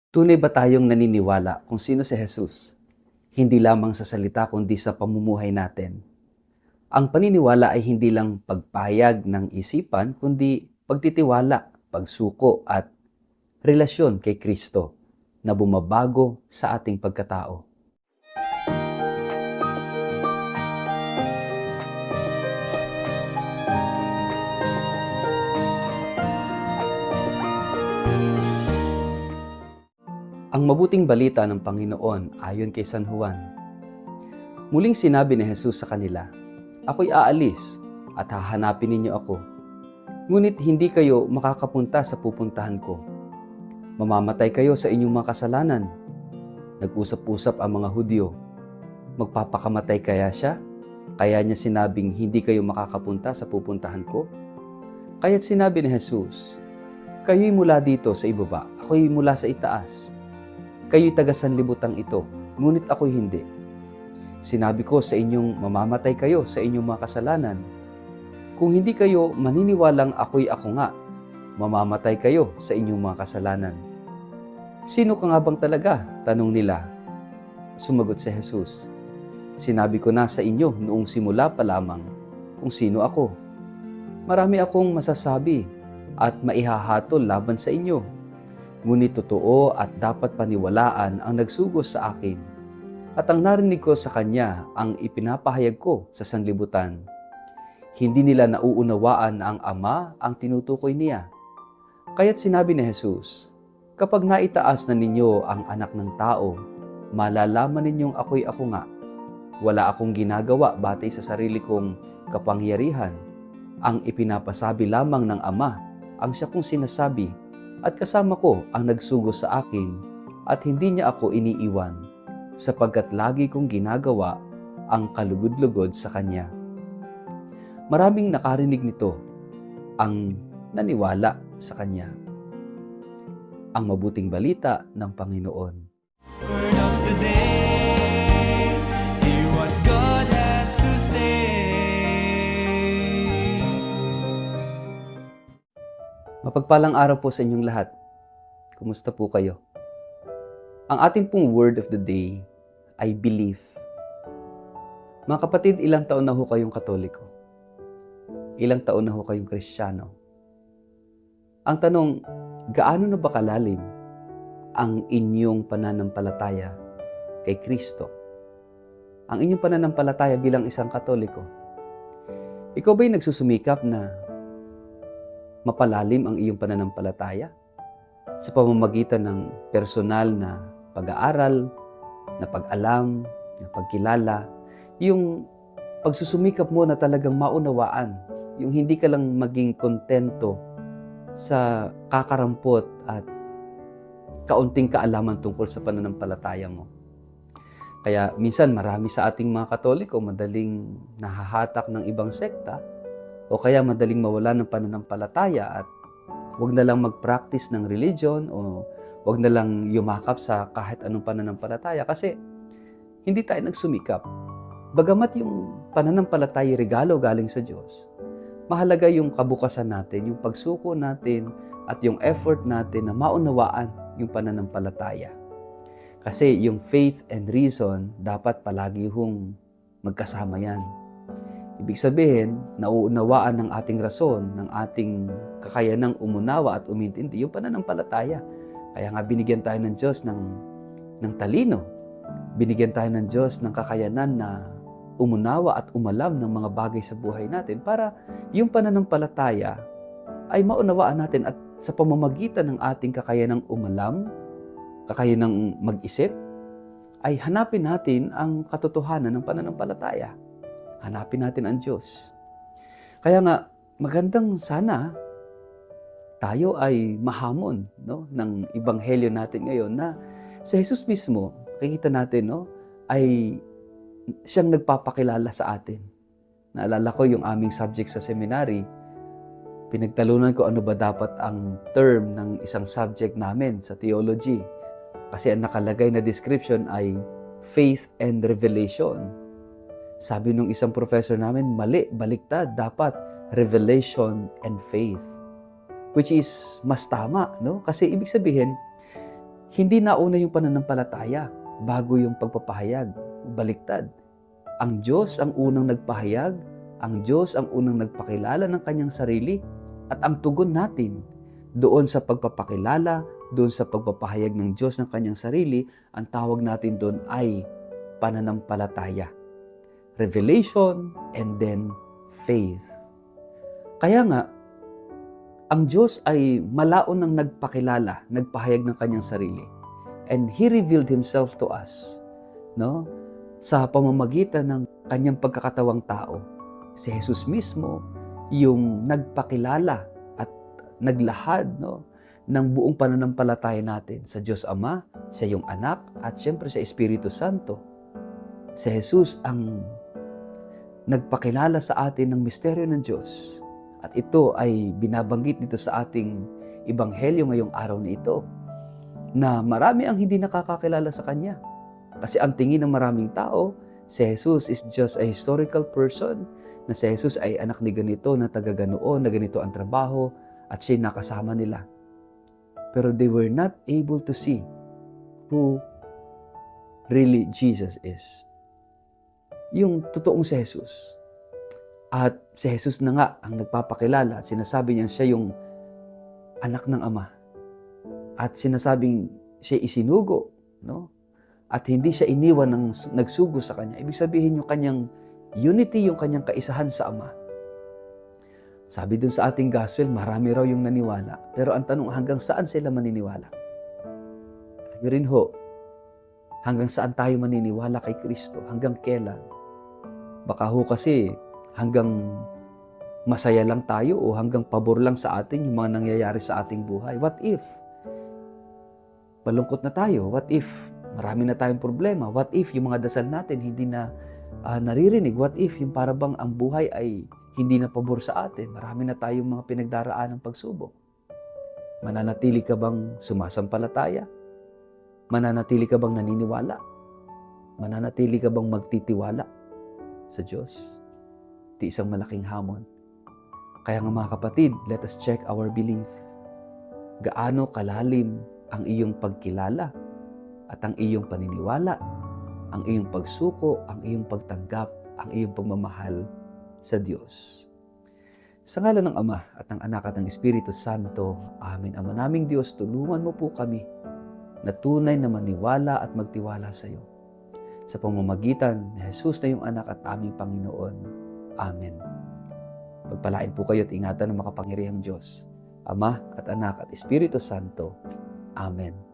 Tunay ba tayong naniniwala kung sino si Jesus? Hindi lamang sa salita kundi sa pamumuhay natin. Ang paniniwala ay hindi lang pagpayag ng isipan kundi pagtitiwala, pagsuko at relasyon kay Kristo na bumabago sa ating pagkatao. Ang mabuting balita ng Panginoon ayon kay San Juan. Muling sinabi ni Jesus sa kanila, "Ako'y aalis at hahanapin ninyo ako. Ngunit hindi kayo makakapunta sa pupuntahan ko. Mamamatay kayo sa inyong mga kasalanan." Nag-usap-usap ang mga Hudyo. Magpapakamatay kaya siya? Kaya niya sinabing hindi kayo makakapunta sa pupuntahan ko? Kaya't sinabi ni Jesus, "Kayo'y mula dito sa ibaba, ako'y mula sa itaas. Kayo'y taga-sanlibutang ito, ngunit ako'y hindi. Sinabi ko sa inyong mamamatay kayo sa inyong mga kasalanan. Kung hindi kayo maniniwalang ako'y ako nga, mamamatay kayo sa inyong mga kasalanan." "Sino ka nga bang talaga?" tanong nila. Sumagot si Jesus, "Sinabi ko na sa inyo noong simula pa lamang kung sino ako. Marami akong masasabi at maihahatol laban sa inyo. Ngunit totoo at dapat paniwalaan ang nagsugos sa akin. At ang narinig ko sa kanya ang ipinapahayag ko sa sanlibutan. Hindi nila nauunawaan na ang Ama ang tinutukoy niya. Kaya't sinabi ni Jesus, kapag naitaas na ninyo ang anak ng tao, malalaman ninyong ako'y ako nga. Wala akong ginagawa batay sa sarili kong kapangyarihan. Ang ipinapasabi lamang ng Ama ang siya kong sinasabi, at kasama ko ang nagsugos sa akin at hindi niya ako iniiwan, sapagkat lagi kong ginagawa ang kalugod-lugod sa Kanya." Maraming nakarinig nito ang naniwala sa Kanya. Ang mabuting balita ng Panginoon. Word of the day, hear what God has to say. Mapagpalang araw po sa inyong lahat. Kumusta po kayo? Ang ating pong word of the day ay belief. Mga kapatid, ilang taon na ho kayong Katoliko? Ilang taon na ho kayong Kristiyano? Ang tanong, gaano na ba kalalim ang inyong pananampalataya kay Kristo? Ang inyong pananampalataya bilang isang Katoliko? Ikaw ba'y nagsusumikap na mapalalim ang iyong pananampalataya sa pamamagitan ng personal na pag-aaral, na pag-alam, na pagkilala, yung pagsusumikap mo na talagang maunawaan, yung hindi ka lang maging kontento sa kakarampot at kaunting kaalaman tungkol sa pananampalataya mo. Kaya minsan marami sa ating mga Katoliko madaling nahahatak ng ibang sekta o kaya madaling mawala ng pananampalataya at wag na lang mag-practice ng religion o wag na lang yumakap sa kahit anong pananampalataya kasi hindi tayo nagsumikap. Bagamat yung pananampalataya regalo galing sa Diyos, mahalaga yung kabukasan natin, yung pagsuko natin at yung effort natin na maunawaan yung pananampalataya. Kasi yung faith and reason dapat palagi hong magkasama yan. Ibig sabihin, nauunawaan ng ating rason, ng ating kakayanang umunawa at umintindi, yung pananampalataya. Kaya nga binigyan tayo ng Diyos ng talino. Binigyan tayo ng Diyos ng kakayanan na umunawa at umalam ng mga bagay sa buhay natin para yung pananampalataya ay maunawaan natin at sa pamamagitan ng ating kakayanang umalam, kakayanang mag-isip, ay hanapin natin ang katotohanan ng pananampalataya. Hanapin natin ang Diyos. Kaya nga, magandang sana tayo ay mahamon, no, ng ebanghelyo natin ngayon na si Jesus mismo, nakikita natin, no, ay siyang nagpapakilala sa atin. Naalala ko yung aming subject sa seminary, pinagtalunan ko ano ba dapat ang term ng isang subject namin sa theology. Kasi ang nakalagay na description ay faith and revelation. Sabi nung isang professor namin, mali, baliktad, dapat revelation and faith. Which is mas tama, no? Kasi ibig sabihin, Hindi nauna yung pananampalataya bago yung pagpapahayag. Baliktad. Ang Diyos ang unang nagpahayag, ang Diyos ang unang nagpakilala ng kanyang sarili, at ang tugon natin doon sa pagpapakilala, doon sa pagpapahayag ng Diyos ng kanyang sarili, ang tawag natin doon ay pananampalataya. Revelation and then faith. Kaya nga, ang Diyos ay malaon nang nagpakilala, nagpahayag ng kanyang sarili. And He revealed Himself to us, no? Sa pamamagitan ng kanyang pagkakatawang tao. Si Jesus mismo, yung nagpakilala at naglahad, no, ng buong pananampalataya natin sa Diyos Ama, siya yung anak, at siyempre sa Espiritu Santo. Si Jesus ang nagpakilala sa atin ng misteryo ng Diyos. At ito ay binabanggit dito sa ating ebanghelyo ngayong araw na ito, na marami ang hindi nakakakilala sa Kanya. Kasi ang tingin ng maraming tao, si Jesus is just a historical person, na si Jesus ay anak ni ganito, na taga-ganoon, na ganito ang trabaho, at siya nakasama nila. Pero they were not able to see who really Jesus is. Yung totoong si Jesus. At si Jesus na nga ang nagpapakilala at sinasabi niya siya yung anak ng Ama. At sinasabing siya isinugo, no? At hindi siya iniwan ng nagsugo sa Kanya. Ibig sabihin yung kanyang unity, yung kanyang kaisahan sa Ama. Sabi dun sa ating gospel, marami raw yung naniwala. Pero ang tanong, hanggang saan sila maniniwala? Sabi rin ho, hanggang saan tayo maniniwala kay Kristo? Hanggang kailan? Baka ho kasi hanggang masaya lang tayo o hanggang pabor lang sa atin yung mga nangyayari sa ating buhay. What if malungkot na tayo? What if marami na tayong problema? What if yung mga dasal natin hindi na naririnig? What if yung parabang ang buhay ay hindi na pabor sa atin? Marami na tayong mga pinagdaraan ng pagsubok. Mananatili ka bang sumasampalataya? Mananatili ka bang naniniwala? Mananatili ka bang magtitiwala sa Diyos? Ito isang malaking hamon. Kaya nga mga kapatid, let us check our belief. Gaano kalalim ang iyong pagkilala at ang iyong paniniwala, ang iyong pagsuko, ang iyong pagtanggap, ang iyong pagmamahal sa Diyos. Sa ngalan ng Ama at ng Anak at ng Espiritu Santo, Amen. Ama naming Diyos, tulungan mo po kami na tunay na maniwala at magtiwala sa iyo. Sa pamamagitan ni Jesus na iyong anak at aming Panginoon. Amen. Pagpalain po kayo at ingatan ng makapangyarihang Diyos, Ama at Anak at Espiritu Santo. Amen.